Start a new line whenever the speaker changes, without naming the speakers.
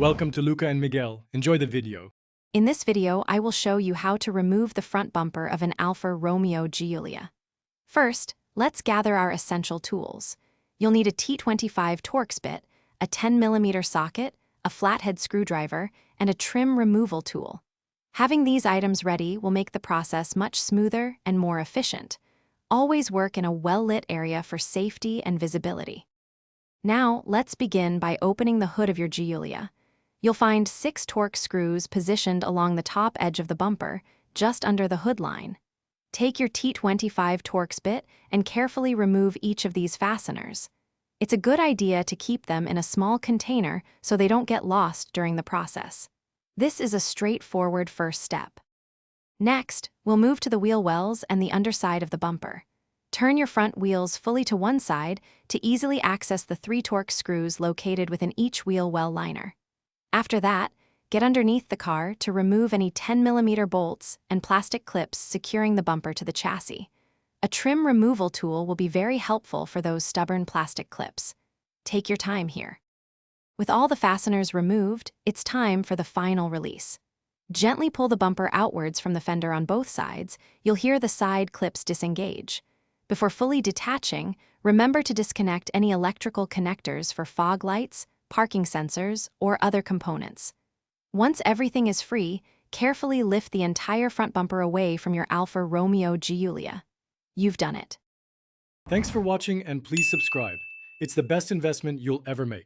Welcome to Luca and Miguel. Enjoy the video.
In this video, I will show you how to remove the front bumper of an Alfa Romeo Giulia. First, let's gather our essential tools. You'll need a T25 Torx bit, a 10mm socket, a flathead screwdriver, and a trim removal tool. Having these items ready will make the process much smoother and more efficient. Always work in a well-lit area for safety and visibility. Now, let's begin by opening the hood of your Giulia. You'll find 6 Torx screws positioned along the top edge of the bumper, just under the hood line. Take your T25 Torx bit and carefully remove each of these fasteners. It's a good idea to keep them in a small container so they don't get lost during the process. This is a straightforward first step. Next, we'll move to the wheel wells and the underside of the bumper. Turn your front wheels fully to one side to easily access the 3 Torx screws located within each wheel well liner. After that, get underneath the car to remove any 10mm bolts and plastic clips securing the bumper to the chassis. A trim removal tool will be very helpful for those stubborn plastic clips. Take your time here. With all the fasteners removed, it's time for the final release. Gently pull the bumper outwards from the fender on both sides. You'll hear the side clips disengage. Before fully detaching, remember to disconnect any electrical connectors for fog lights, parking sensors, or other components. Once everything is free, carefully lift the entire front bumper away from your Alfa Romeo Giulia. You've done it.
Thanks for watching and please subscribe. It's the best investment you'll ever make.